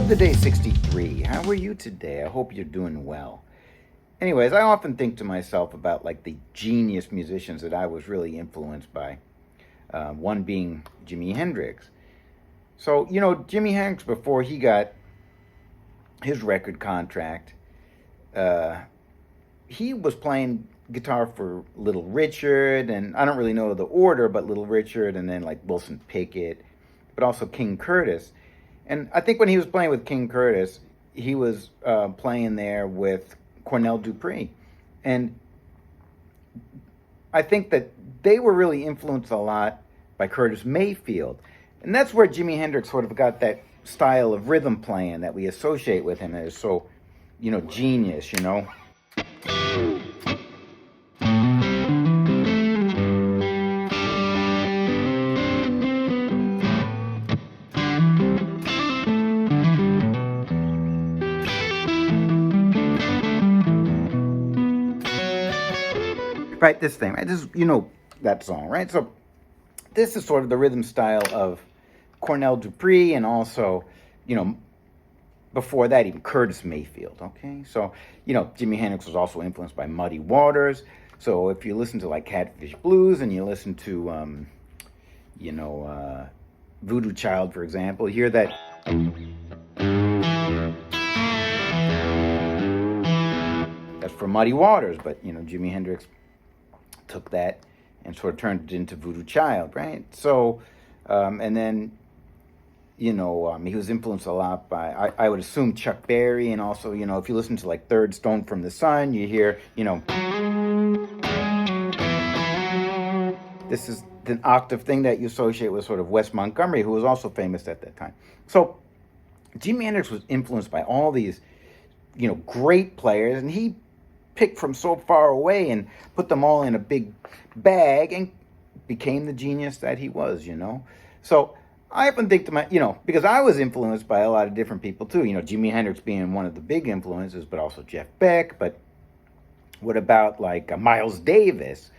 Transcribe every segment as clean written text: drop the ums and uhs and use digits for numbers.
Love the Day 63. How are you today? I hope you're doing well. Anyways, I often think to myself about like the genius musicians that I was really influenced by. One being Jimi Hendrix. So, Jimi Hendrix, before he got his record contract, he was playing guitar for Little Richard, and I don't really know the order, but Little Richard, and then like Wilson Pickett, but also King Curtis. And I think when he was playing with King Curtis, he was playing there with Cornell Dupree. And I think that they were really influenced a lot by Curtis Mayfield. And that's where Jimi Hendrix sort of got that style of rhythm playing that we associate with him as so, genius, Right, this thing, right? This, that song, right? So this is sort of the rhythm style of Cornell Dupree, and also, before that, even Curtis Mayfield, okay? So, Jimi Hendrix was also influenced by Muddy Waters. So if you listen to like Catfish Blues and you listen to, Voodoo Child, for example, you hear that. That's for Muddy Waters, but, Jimi Hendrix took that and sort of turned it into Voodoo Child, right? So, and then, he was influenced a lot by, I would assume, Chuck Berry, and also, if you listen to like Third Stone from the Sun, you hear, this is the octave thing that you associate with sort of Wes Montgomery, who was also famous at that time. So Jimi Hendrix was influenced by all these, great players, and he picked from so far away and put them all in a big bag and became the genius that he was, So I often think to because I was influenced by a lot of different people too, Jimi Hendrix being one of the big influences, but also Jeff Beck. But what about like Miles Davis,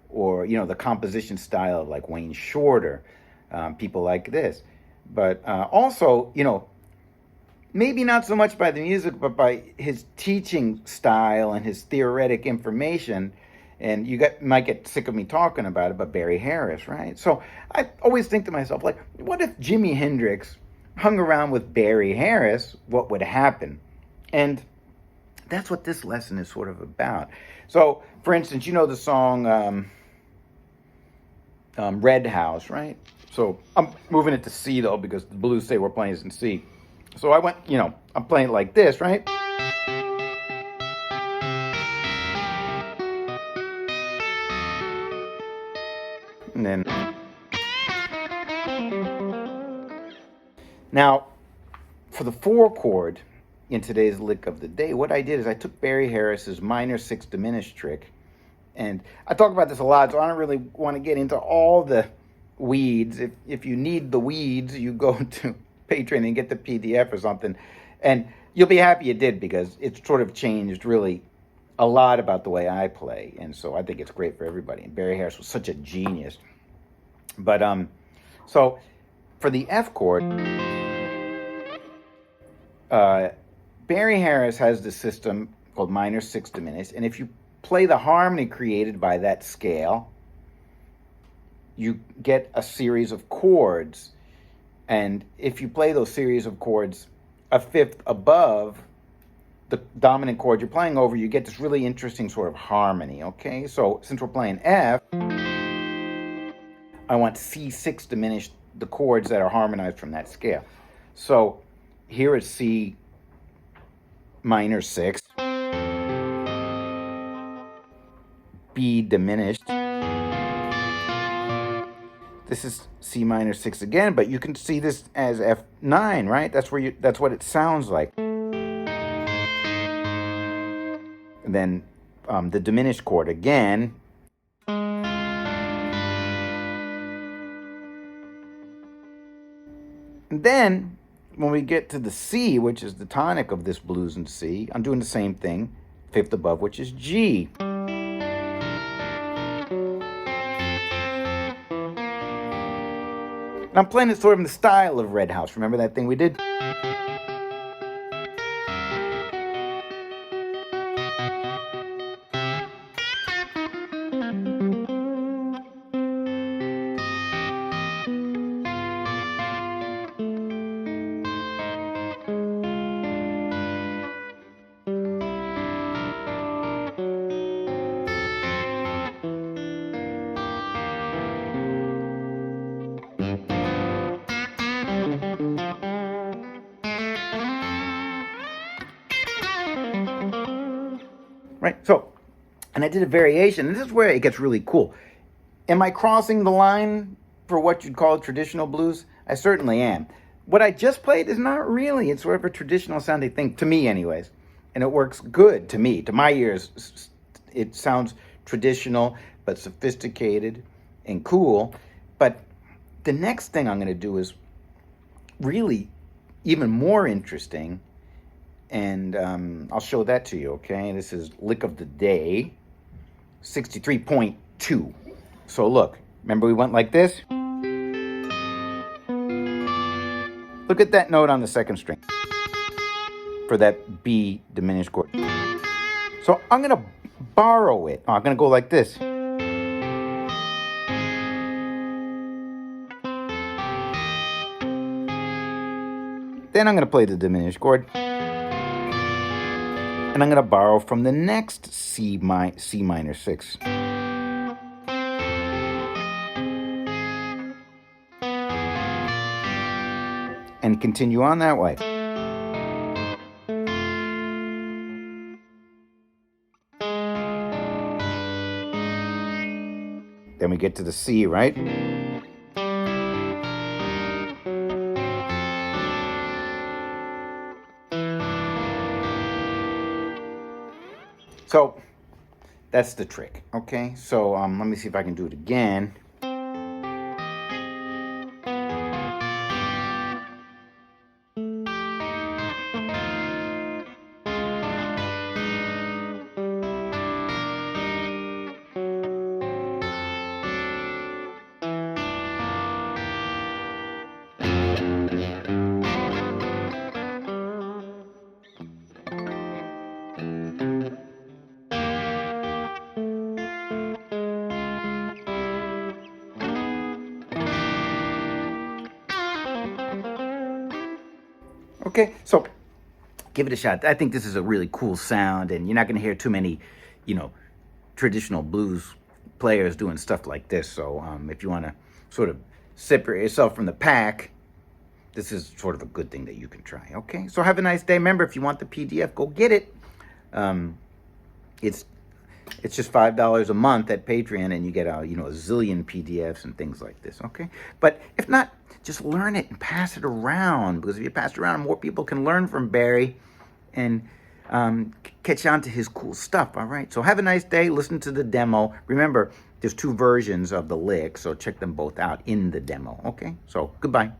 or, the composition style of like Wayne Shorter, people like this. But also, maybe not so much by the music, but by his teaching style and his theoretic information. And you might get sick of me talking about it, but Barry Harris, right? So I always think to myself, like, what if Jimi Hendrix hung around with Barry Harris? What would happen? And that's what this lesson is sort of about. So, for instance, the song Red House, right? So I'm moving it to C, though, because the blues say we're playing it in C. So I went, I'm playing it like this, right? And then, now, for the 4 chord in today's lick of the day, what I did is I took Barry Harris's minor 6 diminished trick, and I talk about this a lot, so I don't really want to get into all the weeds. If you need the weeds, you go to Patreon and get the PDF or something, and you'll be happy you did, because it's sort of changed really a lot about the way I play, and so I think it's great for everybody. And Barry Harris was such a genius. But so for the F chord, Barry Harris has this system called minor 6 diminished, and if you play the harmony created by that scale, you get a series of chords. And if you play those series of chords a fifth above the dominant chord you're playing over, you get this really interesting sort of harmony, okay? So since we're playing F, I want C6 diminished, the chords that are harmonized from that scale. So here is C minor 6, B diminished. This is C minor 6 again, but you can see this as F9, right? That's what it sounds like. And then the diminished chord again. And then when we get to the C, which is the tonic of this blues in C, I'm doing the same thing, fifth above, which is G. And I'm playing it sort of in the style of Red House. Remember that thing we did? right? So, and I did a variation, and this is where it gets really cool. Am I crossing the line for what you'd call traditional blues? I certainly am. What I just played is not really. It's sort of a traditional sounding thing, to me anyways. And it works good to me. To my ears, it sounds traditional, but sophisticated and cool. But the next thing I'm going to do is really even more interesting. And I'll show that to you, okay? This is Lick of the Day, 63.2. So look, remember we went like this? Look at that note on the second string for that B diminished chord. So I'm going to borrow it. I'm going to go like this. Then I'm going to play the diminished chord. And I'm going to borrow from the next C minor 6. And continue on that way. Then we get to the C, right? So that's the trick, okay? So let me see if I can do it again. Okay, so give it a shot. I think this is a really cool sound, and you're not going to hear too many, traditional blues players doing stuff like this. So if you want to sort of separate yourself from the pack, this is sort of a good thing that you can try. Okay, so have a nice day. Remember, if you want the PDF, go get it. It's just $5 a month at Patreon, and you get a zillion PDFs and things like this. Okay, but if not, just learn it and pass it around, because if you pass it around, more people can learn from Barry and catch on to his cool stuff. All right, so have a nice day. Listen to the demo. Remember, there's 2 versions of the lick, so check them both out in the demo. Okay, so goodbye.